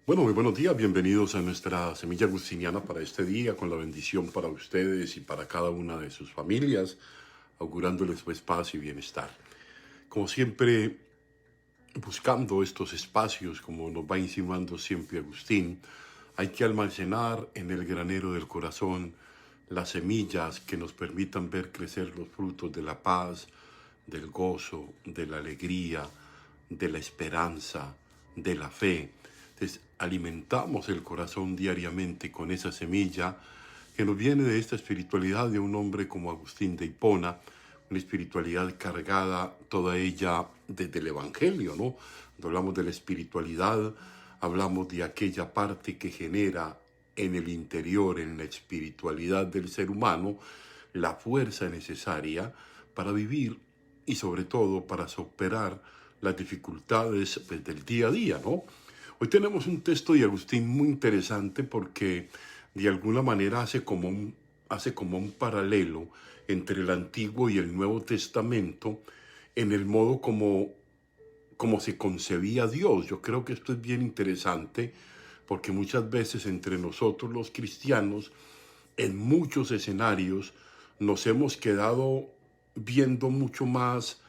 Bueno, muy buenos días, bienvenidos a nuestra semilla agustiniana para este día, con la bendición para ustedes y para cada una de sus familias, augurándoles pues paz y bienestar. Como siempre, buscando estos espacios, como nos va insinuando siempre Agustín, hay que almacenar en el granero del corazón las semillas que nos permitan ver crecer los frutos de la paz, del gozo, de la alegría, de la esperanza, de la fe. Entonces, alimentamos el corazón diariamente con esa semilla que nos viene de esta espiritualidad de un hombre como Agustín de Hipona, una espiritualidad cargada toda ella desde el Evangelio, ¿no? Cuando hablamos de la espiritualidad, hablamos de aquella parte que genera en el interior, en la espiritualidad del ser humano, la fuerza necesaria para vivir y sobre todo para superar las dificultades pues, del día a día, ¿no? Hoy tenemos un texto de Agustín muy interesante porque de alguna manera hace como un paralelo entre el Antiguo y el Nuevo Testamento en el modo como se concebía Dios. Yo creo que esto es bien interesante porque muchas veces entre nosotros los cristianos, en muchos escenarios, nos hemos quedado viendo mucho más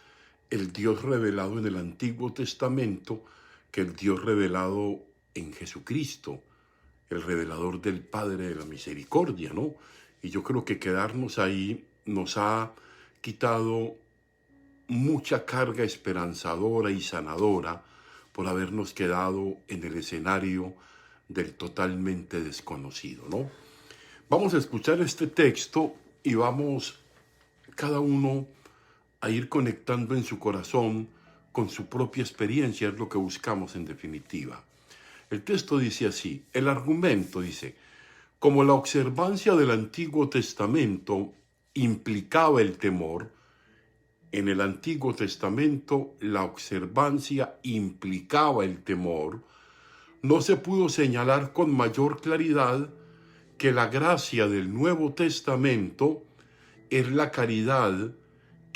el Dios revelado en el Antiguo Testamento que el Dios revelado en Jesucristo, el revelador del Padre de la Misericordia, ¿no? Y yo creo que quedarnos ahí nos ha quitado mucha carga esperanzadora y sanadora por habernos quedado en el escenario del totalmente desconocido, ¿no? Vamos a escuchar este texto y vamos cada uno a ir conectando en su corazón con su propia experiencia, es lo que buscamos en definitiva. El texto dice así, el argumento dice, como la observancia del Antiguo Testamento implicaba el temor, en el Antiguo Testamento la observancia implicaba el temor, no se pudo señalar con mayor claridad que la gracia del Nuevo Testamento es la caridad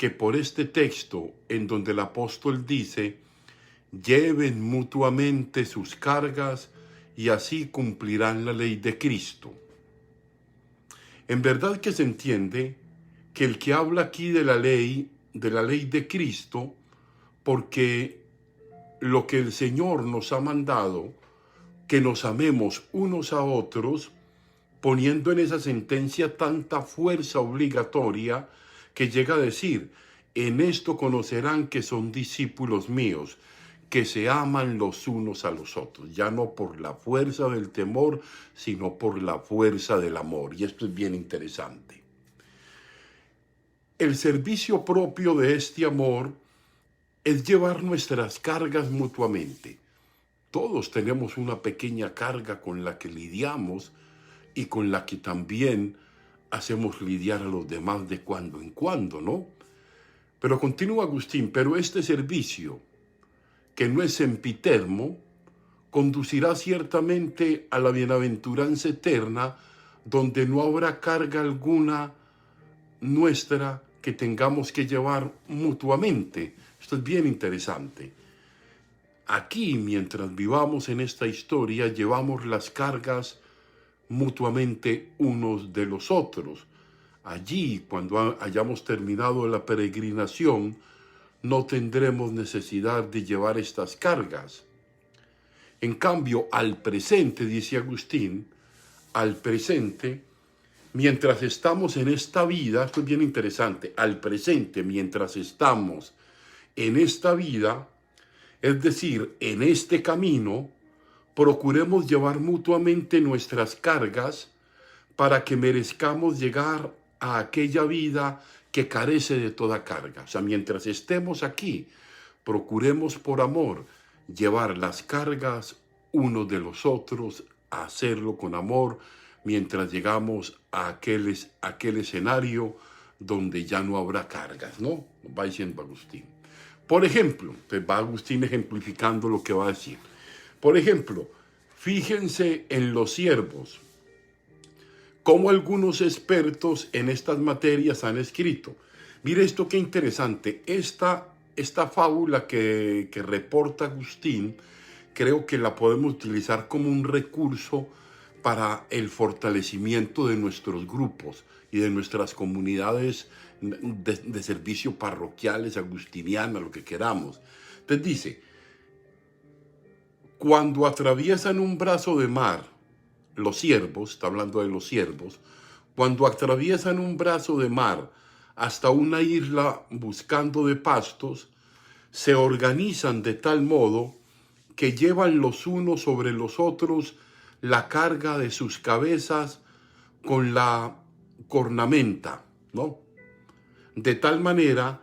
que por este texto, en donde el apóstol dice, lleven mutuamente sus cargas y así cumplirán la ley de Cristo. En verdad que se entiende que el que habla aquí de la ley de Cristo, porque lo que el Señor nos ha mandado, que nos amemos unos a otros, poniendo en esa sentencia tanta fuerza obligatoria que llega a decir, en esto conocerán que son discípulos míos, que se aman los unos a los otros, ya no por la fuerza del temor, sino por la fuerza del amor. Y esto es bien interesante. El servicio propio de este amor es llevar nuestras cargas mutuamente. Todos tenemos una pequeña carga con la que lidiamos y con la que también hacemos lidiar a los demás de cuando en cuando, ¿no? Pero continúa Agustín, pero este servicio, que no es sempiterno, conducirá ciertamente a la bienaventuranza eterna, donde no habrá carga alguna nuestra que tengamos que llevar mutuamente. Esto es bien interesante. Aquí, mientras vivamos en esta historia, llevamos las cargas mutuamente unos de los otros. Allí, cuando hayamos terminado la peregrinación, no tendremos necesidad de llevar estas cargas. En cambio, al presente, dice Agustín, al presente, mientras estamos en esta vida, esto es bien interesante, al presente, mientras estamos en esta vida, es decir, en este camino, procuremos llevar mutuamente nuestras cargas para que merezcamos llegar a aquella vida que carece de toda carga. O sea, mientras estemos aquí, procuremos por amor llevar las cargas unos de los otros, a hacerlo con amor, mientras llegamos a aquel escenario donde ya no habrá cargas, ¿no? Va diciendo Agustín. Por ejemplo, pues va Agustín ejemplificando lo que va a decir. Por ejemplo, fíjense en los siervos, como algunos expertos en estas materias han escrito. Mire esto qué interesante. Esta fábula que reporta Agustín creo que la podemos utilizar como un recurso para el fortalecimiento de nuestros grupos y de nuestras comunidades de servicio parroquiales, agustinianas, lo que queramos. Entonces dice, cuando atraviesan un brazo de mar, los siervos, está hablando de los siervos, cuando atraviesan un brazo de mar hasta una isla buscando de pastos, se organizan de tal modo que llevan los unos sobre los otros la carga de sus cabezas con la cornamenta, ¿no? De tal manera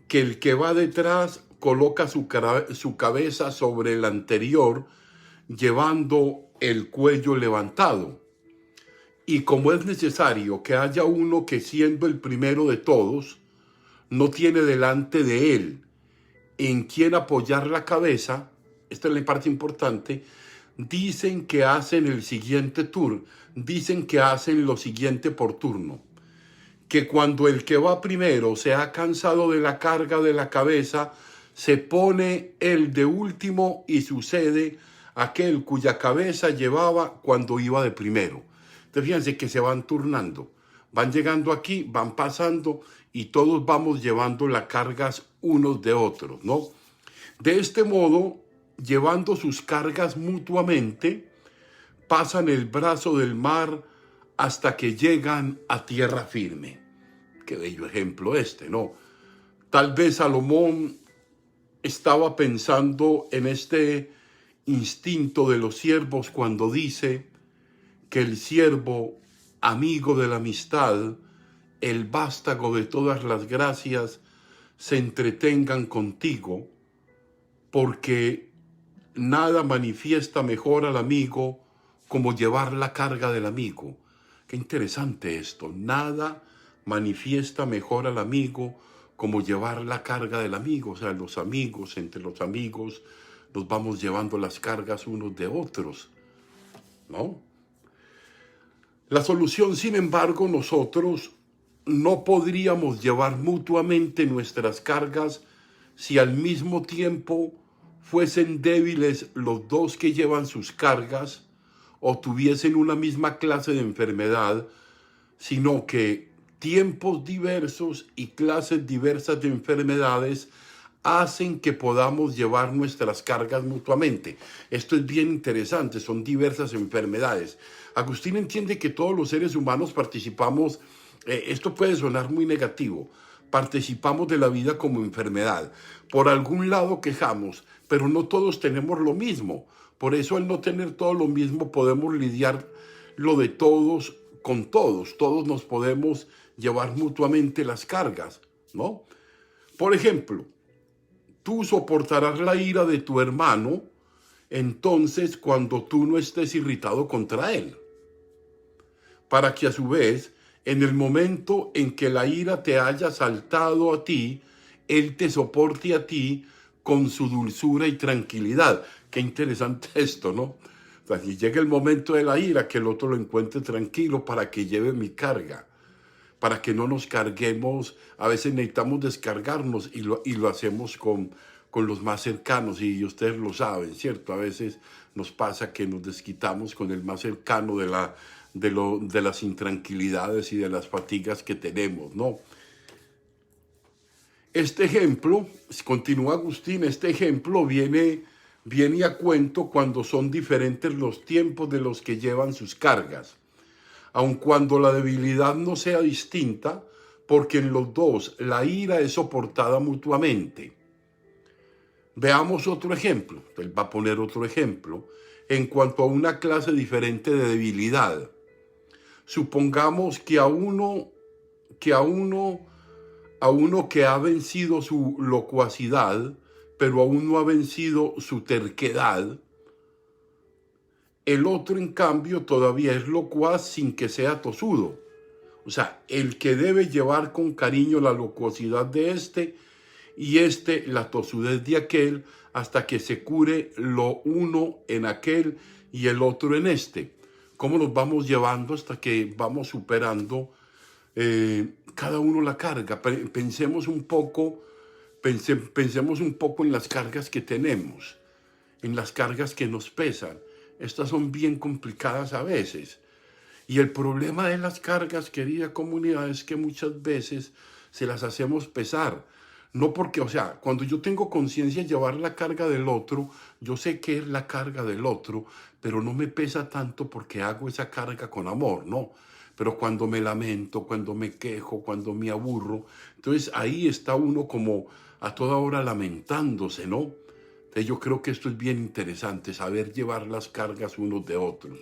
que el que va detrás coloca su cabeza sobre el anterior, llevando el cuello levantado. Y como es necesario que haya uno que, siendo el primero de todos, no tiene delante de él en quien apoyar la cabeza, esta es la parte importante, dicen que hacen el siguiente tour, dicen que hacen lo siguiente por turno, que cuando el que va primero se ha cansado de la carga de la cabeza, se pone el de último y sucede aquel cuya cabeza llevaba cuando iba de primero. Entonces fíjense que se van turnando, van llegando aquí, van pasando y todos vamos llevando las cargas unos de otros, ¿no? De este modo, llevando sus cargas mutuamente, pasan el brazo del mar hasta que llegan a tierra firme. Qué bello ejemplo este, ¿no? Tal vez Salomón estaba pensando en este instinto de los siervos cuando dice que el siervo, amigo de la amistad, el vástago de todas las gracias, se entretengan contigo, porque nada manifiesta mejor al amigo como llevar la carga del amigo. Qué interesante esto. Nada manifiesta mejor al amigo como llevar la carga del amigo. O sea, los amigos, entre los amigos, nos vamos llevando las cargas unos de otros, ¿no? La solución, sin embargo, nosotros no podríamos llevar mutuamente nuestras cargas si al mismo tiempo fuesen débiles los dos que llevan sus cargas o tuviesen una misma clase de enfermedad, sino que tiempos diversos y clases diversas de enfermedades hacen que podamos llevar nuestras cargas mutuamente. Esto es bien interesante, son diversas enfermedades. Agustín entiende que todos los seres humanos participamos, esto puede sonar muy negativo, participamos de la vida como enfermedad. Por algún lado quejamos, pero no todos tenemos lo mismo. Por eso, al no tener todo lo mismo, podemos lidiar lo de todos con todos. Todos nos podemos llevar mutuamente las cargas, ¿no? Por ejemplo, tú soportarás la ira de tu hermano, entonces cuando tú no estés irritado contra él, para que a su vez, en el momento en que la ira te haya saltado a ti, él te soporte a ti con su dulzura y tranquilidad. Qué interesante esto, ¿no? O sea, si llega el momento de la ira, que el otro lo encuentre tranquilo para que lleve mi carga, para que no nos carguemos. A veces necesitamos descargarnos y lo hacemos con los más cercanos, y ustedes lo saben, ¿cierto? A veces nos pasa que nos desquitamos con el más cercano de las intranquilidades y de las fatigas que tenemos, ¿no? Este ejemplo, continúa Agustín, este ejemplo viene a cuento cuando son diferentes los tiempos de los que llevan sus cargas, aun cuando la debilidad no sea distinta, porque en los dos la ira es soportada mutuamente. Veamos otro ejemplo. Él va a poner otro ejemplo en cuanto a una clase diferente de debilidad. Supongamos que a uno que ha vencido su locuacidad, pero aún no ha vencido su terquedad, el otro, en cambio, todavía es locuaz sin que sea tosudo. O sea, el que debe llevar con cariño la locuacidad de este y la tosudez de aquel, hasta que se cure lo uno en aquel y el otro en este. ¿Cómo nos vamos llevando hasta que vamos superando cada uno la carga? Pensemos un poco en las cargas que tenemos. en las cargas que nos pesan. Estas son bien complicadas a veces. Y el problema de las cargas, querida comunidad, es que muchas veces se las hacemos pesar. No porque, o sea, cuando yo tengo conciencia de llevar la carga del otro, yo sé que es la carga del otro, pero no me pesa tanto porque hago esa carga con amor, ¿no? Pero cuando me lamento, cuando me quejo, cuando me aburro, entonces ahí está uno como a toda hora lamentándose, ¿no? Entonces yo creo que esto es bien interesante, saber llevar las cargas unos de otros.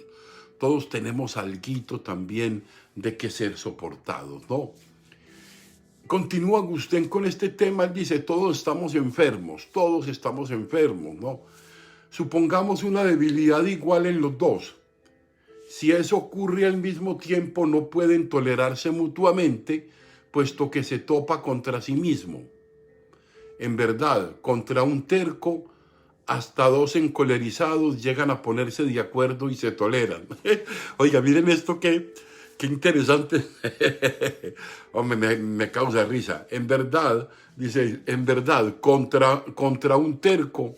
Todos tenemos alguito también de que ser soportados, ¿no? Continúa Agustín con este tema, él dice, todos estamos enfermos, ¿no? Supongamos una debilidad igual en los dos. Si eso ocurre al mismo tiempo, no pueden tolerarse mutuamente, puesto que se topa contra sí mismo. En verdad, contra un terco, hasta dos encolerizados llegan a ponerse de acuerdo y se toleran. Oiga, miren esto qué interesante. Hombre, me causa risa. En verdad, dice, en verdad, contra un terco,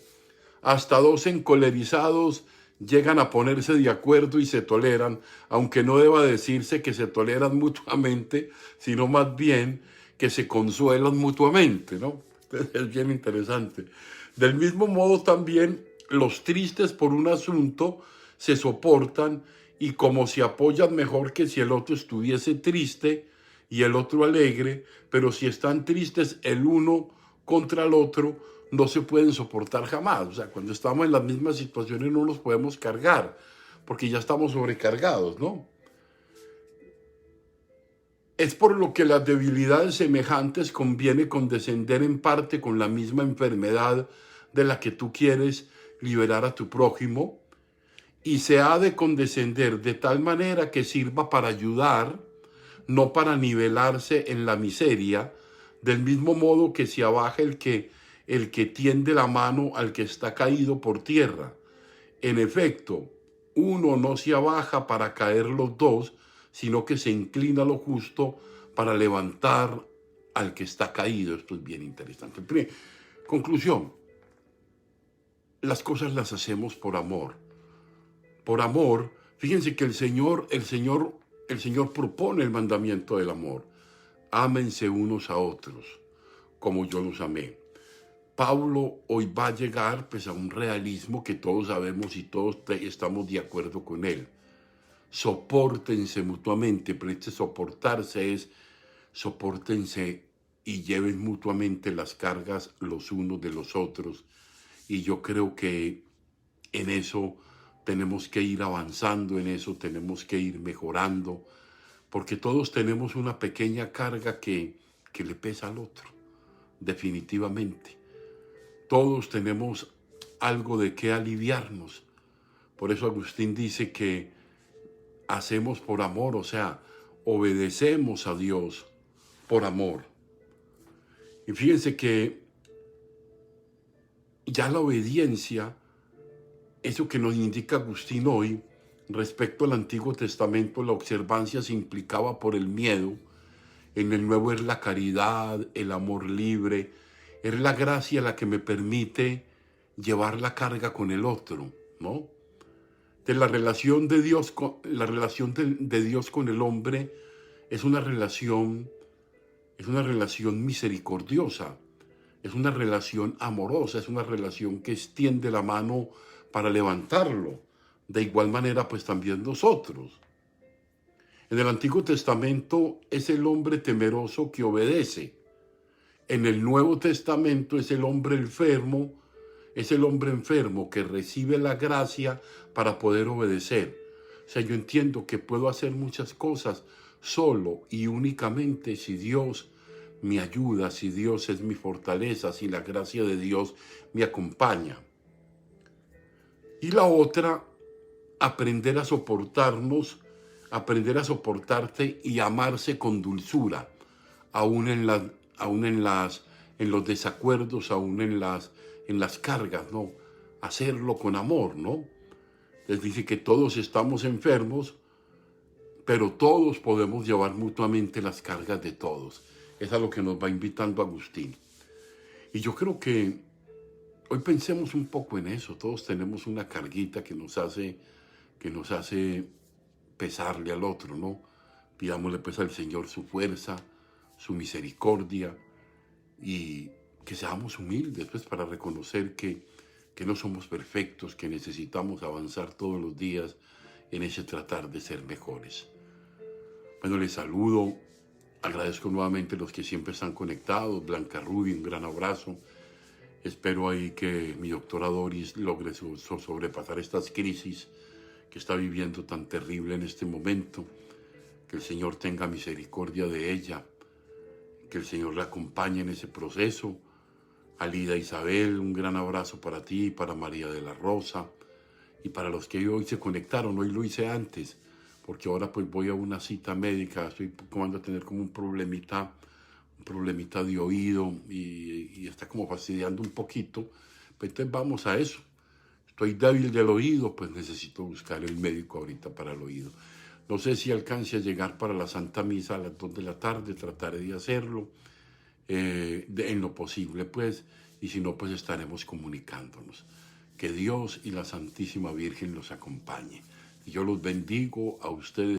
hasta dos encolerizados llegan a ponerse de acuerdo y se toleran, aunque no deba decirse que se toleran mutuamente, sino más bien que se consuelan mutuamente, ¿no? Es bien interesante. Del mismo modo también los tristes por un asunto se soportan y como se apoyan mejor que si el otro estuviese triste y el otro alegre, pero si están tristes el uno contra el otro, no se pueden soportar jamás. O sea, cuando estamos en las mismas situaciones no nos podemos cargar, porque ya estamos sobrecargados, ¿no? Es por lo que las debilidades semejantes conviene condescender en parte con la misma enfermedad de la que tú quieres liberar a tu prójimo, y se ha de condescender de tal manera que sirva para ayudar, no para nivelarse en la miseria, del mismo modo que se abaja el que tiende la mano al que está caído por tierra. En efecto, uno no se abaja para caer los dos, sino que se inclina lo justo para levantar al que está caído. Esto es bien interesante. Conclusión, las cosas las hacemos por amor. Por amor, fíjense que el Señor propone el mandamiento del amor. Ámense unos a otros, como yo los amé. Pablo hoy va a llegar pues a un realismo que todos sabemos y todos estamos de acuerdo con él. Sopórtense mutuamente, pero este soportarse es sopórtense y lleven mutuamente las cargas los unos de los otros. Y yo creo que en eso tenemos que ir avanzando, en eso tenemos que ir mejorando, porque todos tenemos una pequeña carga que le pesa al otro, definitivamente. Todos tenemos algo de qué aliviarnos. Por eso Agustín dice que hacemos por amor, o sea, obedecemos a Dios por amor. Y fíjense que ya la obediencia, eso que nos indica Agustín hoy, respecto al Antiguo Testamento, la observancia se implicaba por el miedo. En el Nuevo es la caridad, el amor libre, es la gracia la que me permite llevar la carga con el otro, ¿no? De la relación de Dios de Dios con el hombre es una relación misericordiosa, es una relación amorosa, es una relación que extiende la mano para levantarlo. De igual manera, pues también nosotros. En el Antiguo Testamento es el hombre temeroso que obedece. En el Nuevo Testamento es el hombre enfermo que recibe la gracia para poder obedecer. O sea, yo entiendo que puedo hacer muchas cosas solo y únicamente si Dios me ayuda, si Dios es mi fortaleza, si la gracia de Dios me acompaña. Y la otra, aprender a soportarnos, aprender a soportarte y amarse con dulzura, aún en los desacuerdos, aún en las cargas, ¿no? Hacerlo con amor, ¿no? Les dice que todos estamos enfermos, pero todos podemos llevar mutuamente las cargas de todos. Es a lo que nos va invitando Agustín. Y yo creo que hoy pensemos un poco en eso. Todos tenemos una carguita que nos hace pesarle al otro, ¿no? Pidámosle pues al Señor su fuerza, su misericordia y que seamos humildes pues para reconocer que no somos perfectos, que necesitamos avanzar todos los días en ese tratar de ser mejores. Bueno, les saludo, agradezco nuevamente a los que siempre están conectados. Blanca Rubio, un gran abrazo. Espero ahí que mi doctora Doris logre sobrepasar estas crisis que está viviendo tan terrible en este momento. Que el Señor tenga misericordia de ella, que el Señor la acompañe en ese proceso. Alida Isabel, un gran abrazo para ti, para María de la Rosa y para los que hoy se conectaron. Hoy lo hice antes, porque ahora pues voy a una cita médica, estoy comenzando a tener como un problemita de oído y está como fastidiando un poquito. Pues entonces vamos a eso. Estoy débil del oído, pues necesito buscar el médico ahorita para el oído. No sé si alcance a llegar para la Santa Misa a las 2 de la tarde, trataré de hacerlo en lo posible, pues, y si no, pues estaremos comunicándonos. Que Dios y la Santísima Virgen los acompañe. Y yo los bendigo a ustedes